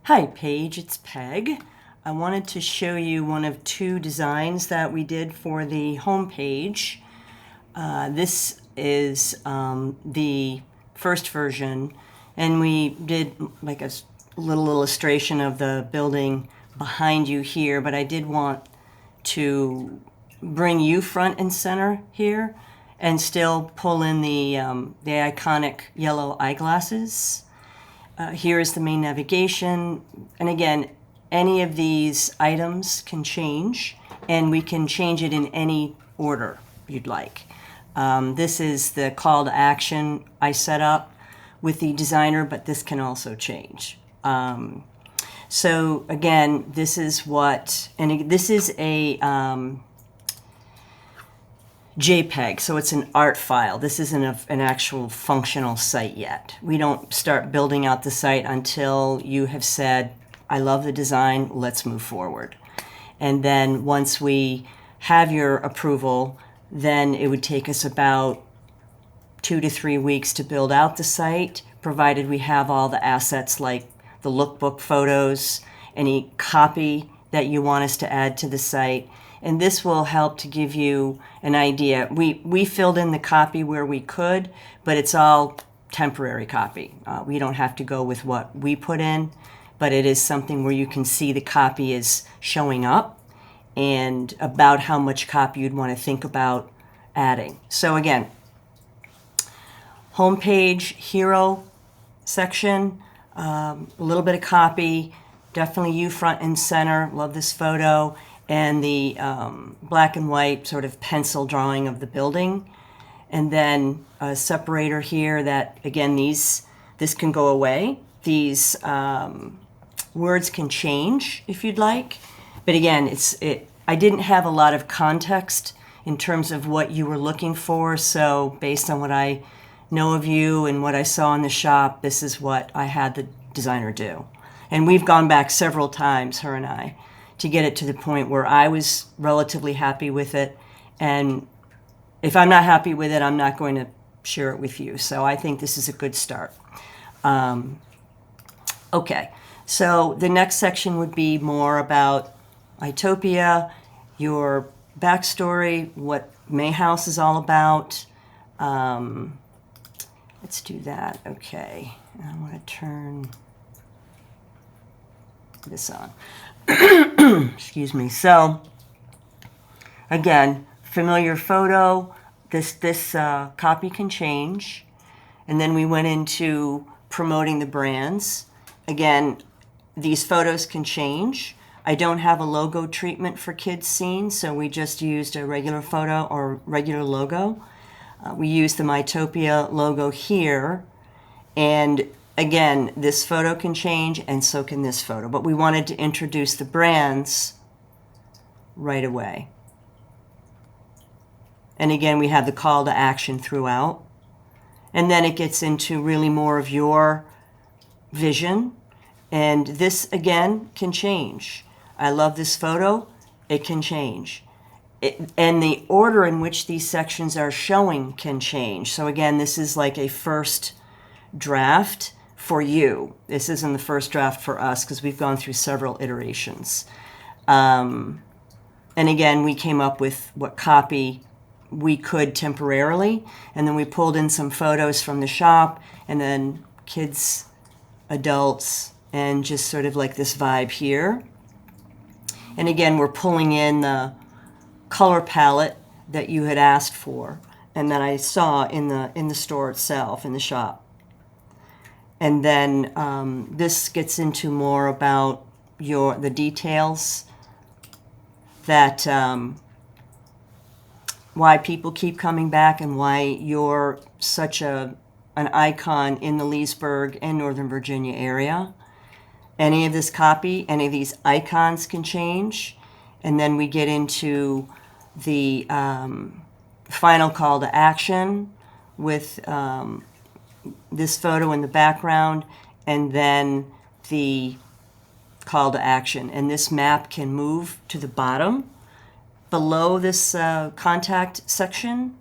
Hi Paige, it's Peg. I wanted to show you one of two designs that we did for the home page. This is the first version, and we did like a little illustration of the building behind you here, but I did want to bring you front and center here and still pull in the iconic yellow eyeglasses. Here is the main navigation, and again, any of these items can change, and we can change it in any order you'd like. This is the call to action I set up with the designer, but this can also change. So again, this is what, and this is a JPEG, so it's an art file. This isn't an actual functional site yet. We don't start building out the site until you have said, I love the design, let's move forward. And then once we have your approval, then it would take us about 2 to 3 weeks to build out the site, provided we have all the assets like the lookbook photos, any copy that you want us to add to the site. And this will help to give you an idea. We filled in the copy where we could, but it's all temporary copy. We don't have to go with what we put in, but it is something where you can see the copy is showing up and about how much copy you'd want to think about adding. So again, homepage, hero section, a little bit of copy, definitely you front and center, love this photo, and the black and white sort of pencil drawing of the building. And then a separator here that, again, this can go away. These words can change if you'd like. But again, I didn't have a lot of context in terms of what you were looking for. So based on what I know of you and what I saw in the shop, this is what I had the designer do. And we've gone back several times, her and I, to get it to the point where I was relatively happy with it. And if I'm not happy with it, I'm not going to share it with you. So I think this is a good start. Okay, so the next section would be more about Itopia, your backstory, what Meyehause is all about. Let's do that. Okay, I want to turn this on. Excuse me. So again, familiar photo. This copy can change, and then we went into promoting the brands. Again, these photos can change. I don't have a logo treatment for kids scenes, so we just used a regular photo or regular logo. We used the Mytopia logo here, and again, this photo can change, and so can this photo. But we wanted to introduce the brands right away. And again, we have the call to action throughout. And then it gets into really more of your vision. And this, again, can change. I love this photo. It can change. And the order in which these sections are showing can change. So again, this is like a first draft for you. This isn't the first draft for us because we've gone through several iterations. And again, we came up with what copy we could temporarily, and then we pulled in some photos from the shop, and then kids, adults, and just sort of like this vibe here. And again, we're pulling in the color palette that you had asked for and that I saw in the store itself, in the shop. And then this gets into more about the details that why people keep coming back and why you're such an icon in the Leesburg and Northern Virginia area. Any of this copy, any of these icons can change. And then we get into the final call to action with this photo in the background, and then the call to action. And this map can move to the bottom below this contact section,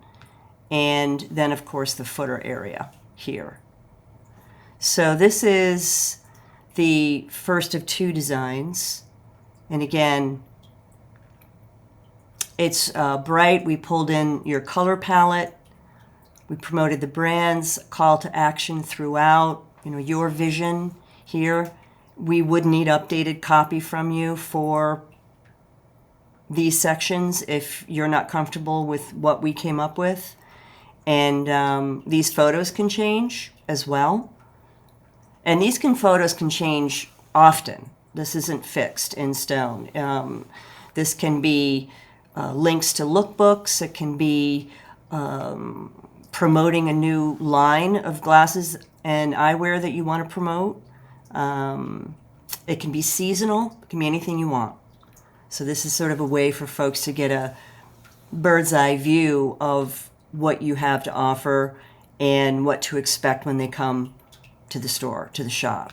and then of course the footer area here. So this is the first of 2 designs. And again, it's bright. We pulled in your color palette. We promoted the brands, call to action throughout, your vision here. We would need updated copy from you for these sections if you're not comfortable with what we came up with. And these photos can change as well. And these photos can change often. This isn't fixed in stone. This can be links to lookbooks. It can be promoting a new line of glasses and eyewear that you want to promote. It can be seasonal. It can be anything you want. So this is sort of a way for folks to get a bird's eye view of what you have to offer and what to expect when they come to the store, to the shop.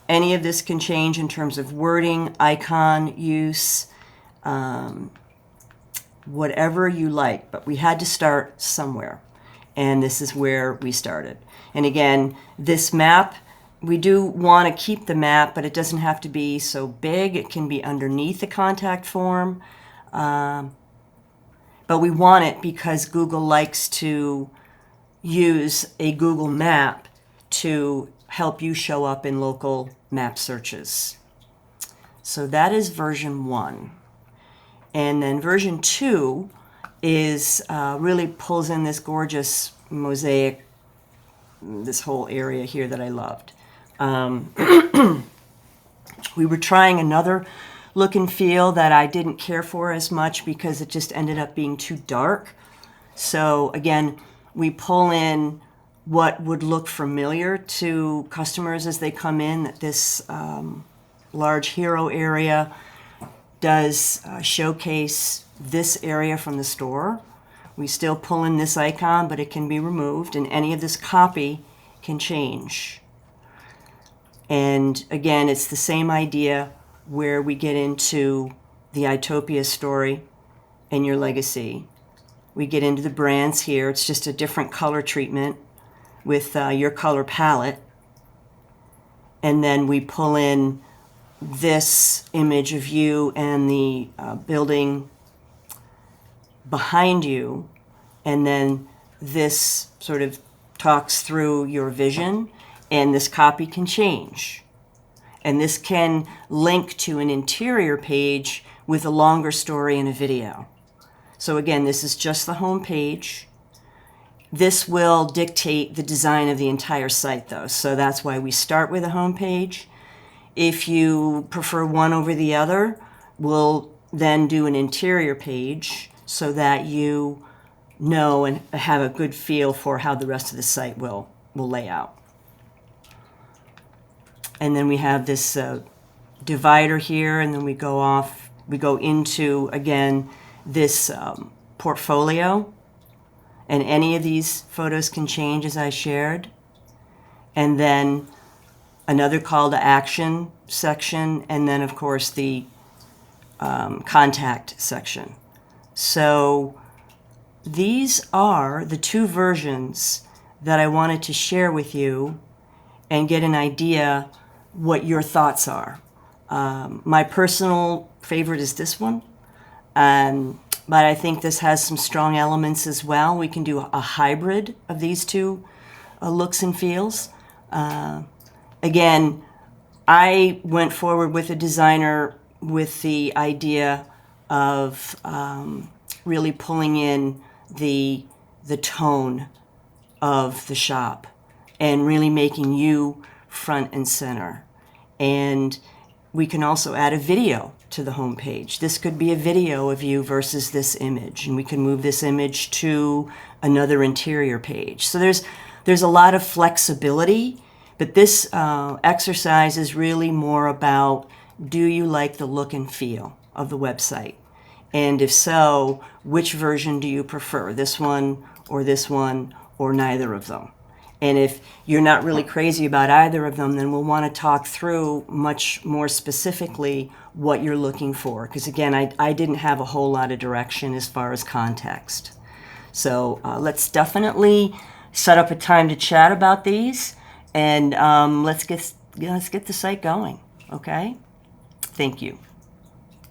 Any of this can change in terms of wording, icon use, whatever you like, but we had to start somewhere, and this is where we started. And again, this map, we do want to keep the map, but it doesn't have to be so big. It can be underneath the contact form, but we want it because Google likes to use a Google map to help you show up in local map searches. So that is version 1. And then version 2 is really pulls in this gorgeous mosaic, this whole area here that I loved. We were trying another look and feel that I didn't care for as much because it just ended up being too dark. So again, we pull in what would look familiar to customers as they come in, that this large hero area does showcase this area from the store. We still pull in this icon, but it can be removed, and any of this copy can change. And again, it's the same idea where we get into the Itopia story and your legacy. We get into the brands here. It's just a different color treatment with your color palette. And then we pull in this image of you and the building behind you. And then this sort of talks through your vision, and this copy can change. And this can link to an interior page with a longer story and a video. So again, this is just the home page. This will dictate the design of the entire site though. So that's why we start with a home page. If you prefer one over the other, we'll then do an interior page so that you know and have a good feel for how the rest of the site will lay out. And then we have this divider here, and then we go into, again, this portfolio. And any of these photos can change as I shared. And then another call to action section, and then of course the contact section. So these are the 2 versions that I wanted to share with you and get an idea what your thoughts are. My personal favorite is this one, but I think this has some strong elements as well. We can do a hybrid of these 2 looks and feels. Again, I went forward with a designer with the idea of really pulling in the tone of the shop and really making you front and center. And we can also add a video to the home page. This could be a video of you versus this image, and we can move this image to another interior page. So there's a lot of flexibility, but this exercise is really more about, do you like the look and feel of the website? And if so, which version do you prefer? This one or neither of them? And if you're not really crazy about either of them, then we'll want to talk through much more specifically what you're looking for. Because again, I didn't have a whole lot of direction as far as context. So let's definitely set up a time to chat about these. And let's get the site going. Okay? Thank you.